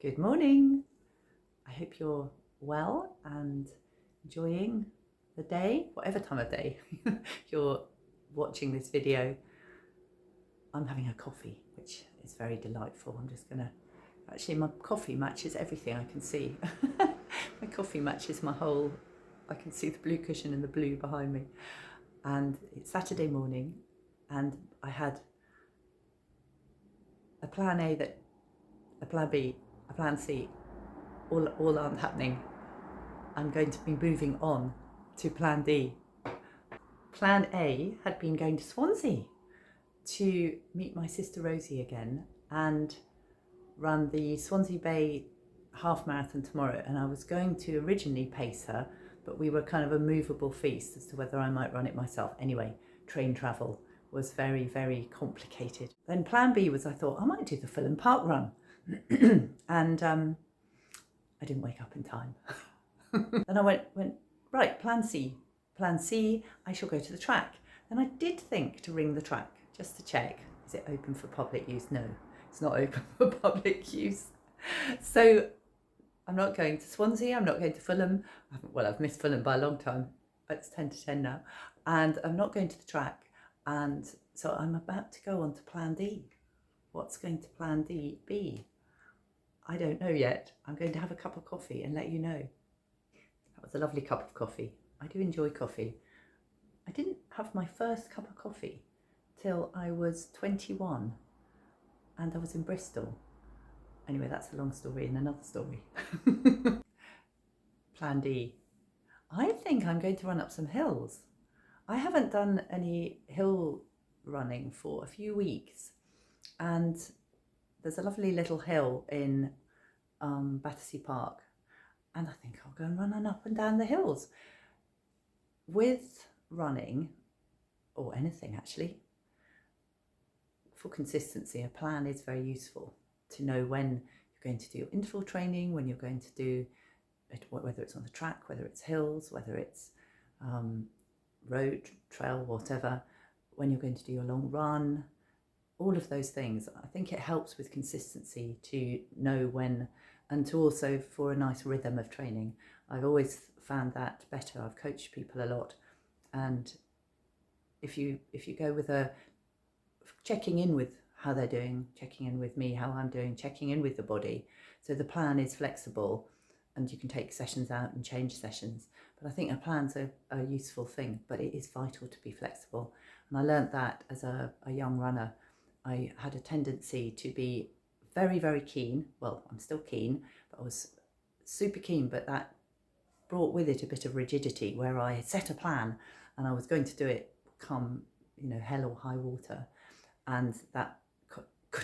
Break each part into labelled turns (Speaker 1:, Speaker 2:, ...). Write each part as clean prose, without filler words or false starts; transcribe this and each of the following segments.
Speaker 1: Good morning. I hope you're well and enjoying the day, whatever time of day you're watching this video. I'm having a coffee, which is very delightful. Actually my coffee matches everything I can see. My coffee matches my whole, I can see the blue cushion and the blue behind me. And it's Saturday morning and I had a plan A, a plan B, a plan C, all aren't happening. I'm going to be moving on to plan D. Plan A had been going to Swansea to meet my sister Rosie again and run the Swansea Bay half marathon tomorrow. And I was going to originally pace her, but we were kind of a movable feast as to whether I might run it myself. Anyway, train travel was very, very complicated. Then plan B was I thought I might do the Fulham Park run. And I didn't wake up in time. Then I went, right, plan C, I shall go to the track. Then I did think to ring the track just to check, is it open for public use? No, it's not open for public use. So I'm not going to Swansea, I'm not going to Fulham. I've missed Fulham by a long time. It's 10 to 10 now. And I'm not going to the track. And so I'm about to go on to plan D. What's going to plan D be? I don't know yet. I'm going to have a cup of coffee and let you know. That was a lovely cup of coffee. I do enjoy coffee. I didn't have my first cup of coffee till I was 21 and I was in Bristol. Anyway, that's a long story in another story. Plan D. I think I'm going to run up some hills. I haven't done any hill running for a few weeks, and there's a lovely little hill in Battersea Park, and I think I'll go and run up and down the hills. With running, or anything actually, for consistency, a plan is very useful to know when you're going to do your interval training, when you're going to do it, whether it's on the track, whether it's hills, whether it's road, trail, whatever, when you're going to do your long run, all of those things. I think it helps with consistency to know when, and to also for a nice rhythm of training. I've always found that better. I've coached people a lot, and if you go with a checking in with how they're doing, checking in with me, how I'm doing, checking in with the body, so the plan is flexible and you can take sessions out and change sessions. But I think a plan's a useful thing, but it is vital to be flexible. And I learned that as a young runner. I had a tendency to be very, very keen. Well, I'm still keen, but I was super keen, but that brought with it a bit of rigidity where I set a plan and I was going to do it come, hell or high water. And that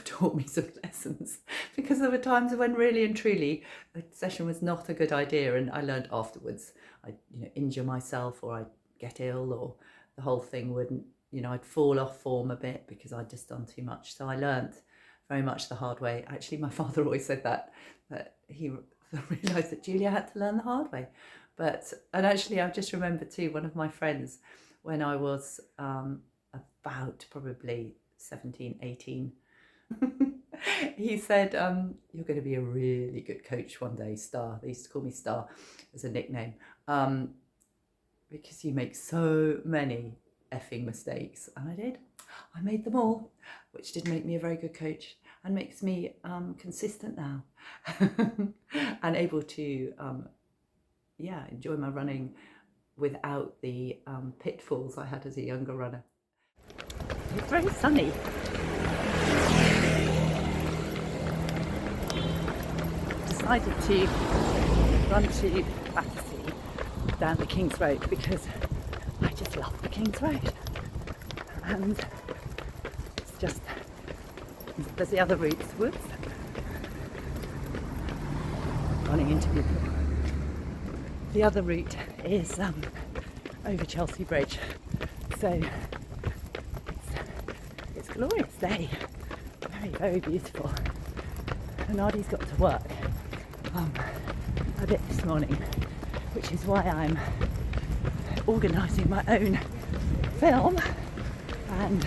Speaker 1: taught me some lessons, because there were times when really and truly a session was not a good idea, and I learned afterwards I'd injure myself, or I'd get ill, or the whole thing wouldn't, I'd fall off form a bit because I'd just done too much. So I learned very much the hard way. Actually, my father always said that he realised that Julia had to learn the hard way. And actually I've just remembered too, one of my friends, when I was about probably 17, 18, he said, you're going to be a really good coach one day, Star. They used to call me Star as a nickname, because you make so many effing mistakes. And I did. I made them all, which did make me a very good coach and makes me consistent now and able to enjoy my running without the pitfalls I had as a younger runner. It's very sunny. Decided to run to Battersea down the King's Road because I just love the King's Road, and it's just, there's the other routes, whoops, running into people. The other route is over Chelsea Bridge, so it's a glorious day, very, very beautiful. And Ardy's got to work a bit this morning, which is why I'm organising my own film, and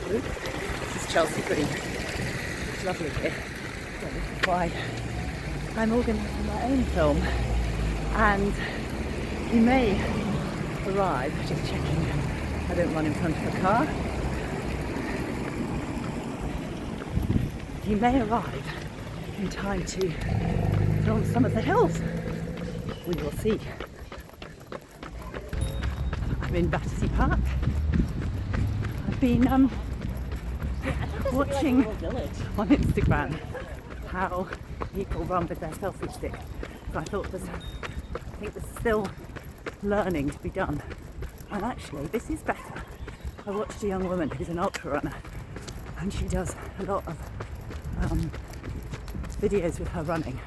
Speaker 1: this is Chelsea Green. It's lovely here. So this is why I'm organising my own film, and you may arrive, just checking I don't run in front of a car, you may arrive in time to film some of the hills. We will see. I'm in Battersea Park. I've been watching on Instagram how people run with their selfie stick. So I thought I think there's still learning to be done. And actually, this is better. I watched a young woman who's an ultra runner, and she does a lot of videos with her running.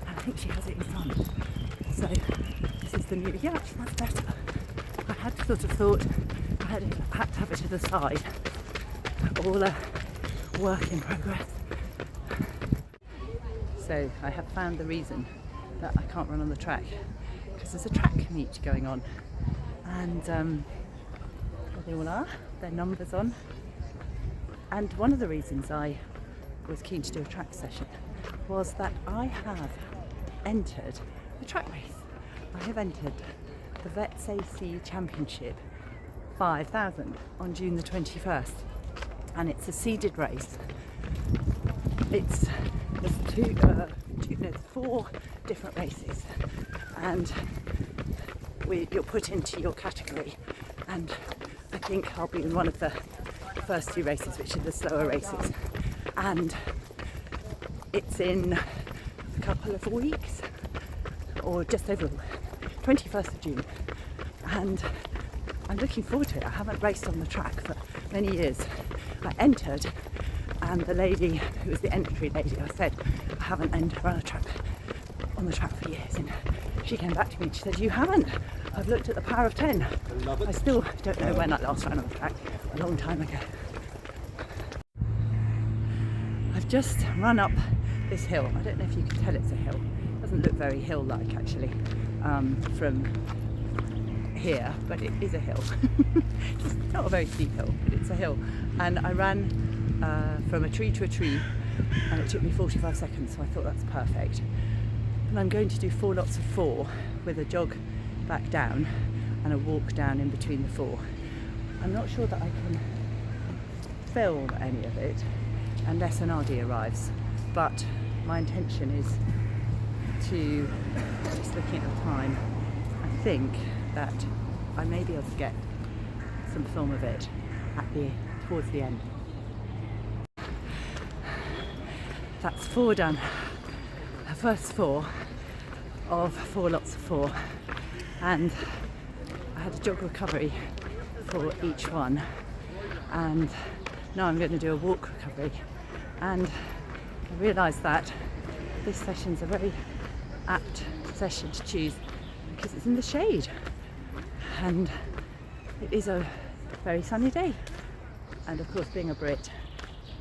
Speaker 1: And I think she has it in front. So this is the new. Yeah, actually, that's better. I had sort of thought I had to have it to the side. All a work in progress. So I have found the reason that I can't run on the track, because there's a track meet going on, and there they all are, their numbers on. And one of the reasons I was keen to do a track session was that I have entered a track race. I have entered the Vets AC Championship 5000 on June the 21st, and it's a seeded race. There's 4 different races, and you're put into your category, and I think I'll be in one of the first 2 races, which are the slower races, and it's in a couple of weeks, or just over 21st of June, and I'm looking forward to it. I haven't raced on the track for many years. I entered, and the lady who was the entry lady, I said I haven't run on the track for years, and she came back to me and she said, "You haven't? I've looked at the power of 10. I still don't know when I last ran on the track, a long time ago." I've just run up this hill. I don't know if you can tell it's a hill. It doesn't look very hill-like actually from here, but it is a hill. Just not a very steep hill, but it's a hill. And I ran from a tree to a tree, and it took me 45 seconds, so I thought that's perfect. And I'm going to do 4 lots of 4 with a jog back down and a walk down in between the 4. I'm not sure that I can film any of it unless an RD arrives, but my intention is to, just looking at the time, I think that I may be able to get some film of it towards the end. That's 4 done. The first 4 of 4 lots of 4, and I had a jog recovery for each one, and now I'm going to do a walk recovery. And I realised that this session's a very apt session to choose because it's in the shade, and it is a very sunny day. And of course, being a Brit,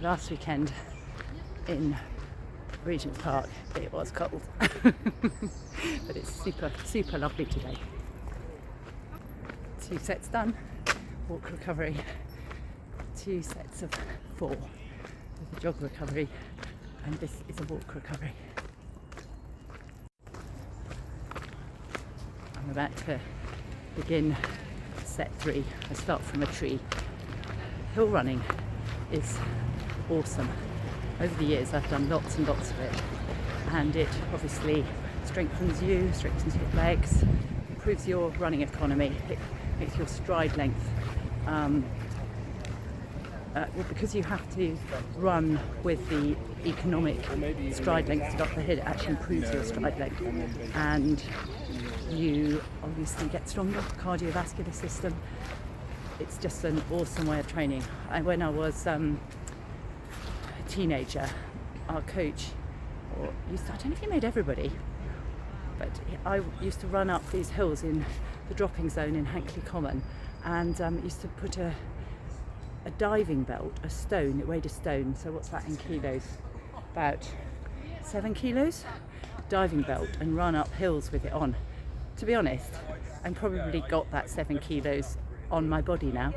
Speaker 1: last weekend in Regent's Park it was cold but it's super lovely today. 2 sets done, walk recovery, 2 sets of 4 with a jog recovery, and this is a walk recovery. I'm about to begin set 3. I start from a tree. Hill running is awesome. Over the years I've done lots and lots of it, and it obviously strengthens your legs, improves your running economy, it makes your stride length, because you have to run with the economic stride length to go up the hill, it actually improves your stride length, and you obviously get stronger cardiovascular system. It's just an awesome way of training. When I was a teenager, our coach, I don't know if he made everybody, but I used to run up these hills in the dropping zone in Hankley Common, and used to put a diving belt, a stone, it weighed a stone, so what's that in kilos? About 7 kilos diving belt, and run up hills with it on. To be honest, I've probably got that 7 kilos on my body now.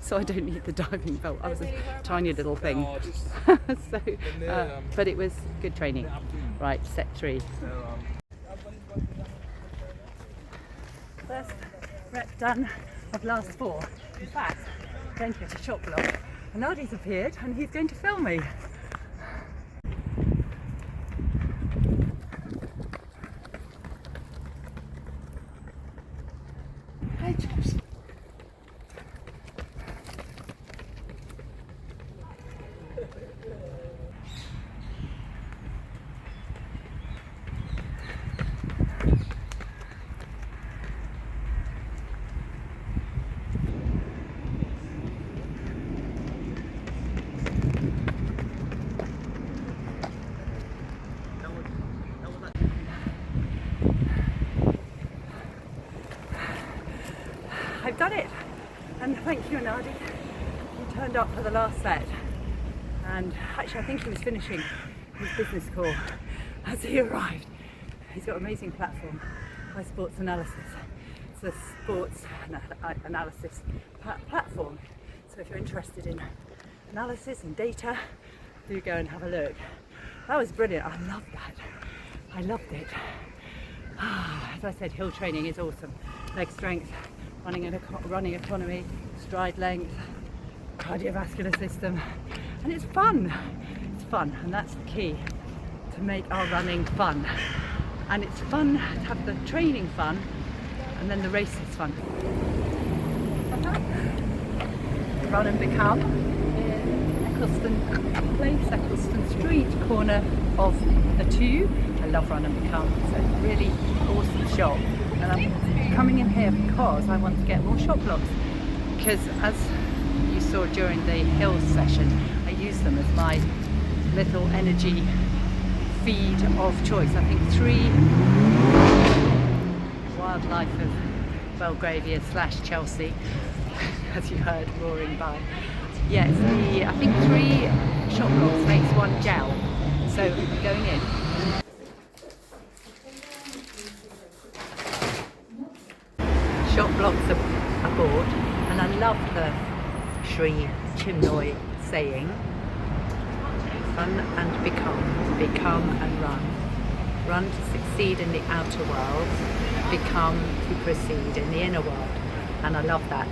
Speaker 1: so I don't need the diving belt. I was a tiny little thing. So, but it was good training. Right, set 3. First rep done of last 4. In fact, I'm going to get a shot block. And Ardy's appeared and he's going to film me. Hey, Chops. I've done it, and thank you, Nardi. He turned up for the last set, and actually I think he was finishing his business call as he arrived. He's got an amazing platform by Sports Analysis. It's a sports analysis platform, so if you're interested in analysis and data, do go and have a look. That was brilliant. I loved that. I loved it. As I said, hill training is awesome. Leg strength, running economy, stride length, cardiovascular system, and it's fun. It's fun, and that's the key, to make our running fun. And it's fun to have the training fun, and then the race is fun. Run and Become in Eccleston Place, Eccleston Street, corner of the 2. I love Run and Become. It's a really awesome shop, and I'm coming in here because I want to get more shot blocks, because as you saw during the hills session, I use them as my little energy feed of choice. I think 3 Wildlife of Belgravia / Chelsea, as you heard roaring by. Yes, I think 3 shot blocks makes 1 gel. So going in. Shot blocks are bought, and I love the Sri Chinmoy saying, run and become and run. Run to succeed in the outer world, become to proceed in the inner world. And I love that,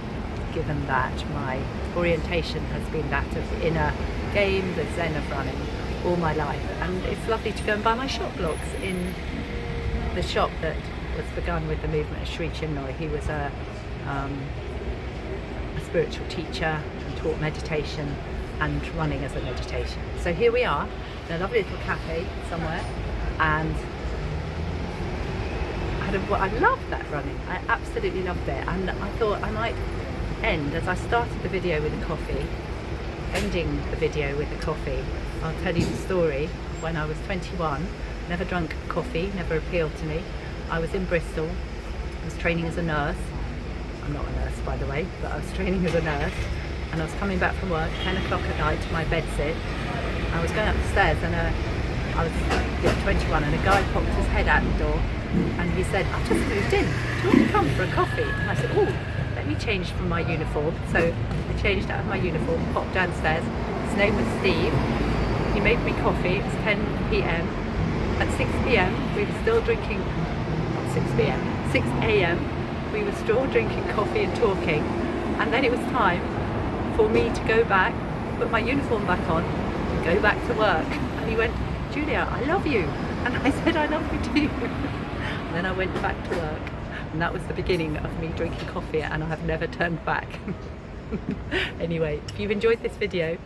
Speaker 1: given that my orientation has been that of the inner game, the zen of running, all my life. And it's lovely to go and buy my shot blocks in the shop that was begun with the movement of Sri Chinmoy. He was a spiritual teacher and taught meditation and running as a meditation. So here we are in a lovely little cafe somewhere, and I loved that running. I absolutely loved it, and I thought I might end, as I started the video with a coffee, ending the video with a coffee. I'll tell you the story. When I was 21, never drunk coffee, never appealed to me. I was in Bristol, I was training as a nurse. I'm not a nurse, by the way, but I was training as a nurse, and I was coming back from work, 10 o'clock at night, to my bedsit. I was going up the stairs, and I was 21, and a guy popped his head out the door, and he said, "I've just moved in, do you want to come for a coffee?" And I said, "Oh, let me change from my uniform." So I changed out of my uniform, popped downstairs. His name was Steve. He made me coffee. It was 10 p.m. At 6 p.m. we were still drinking, not 6 p.m., 6 a.m. we were still drinking coffee and talking. And then it was time for me to go back, put my uniform back on, go back to work. And he went, "Julia, I love you." And I said, "I love you too." And then I went back to work. And that was the beginning of me drinking coffee, and I have never turned back. Anyway, if you've enjoyed this video,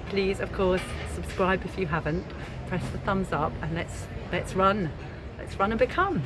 Speaker 1: please, of course, subscribe if you haven't. Press the thumbs up, and let's run and become.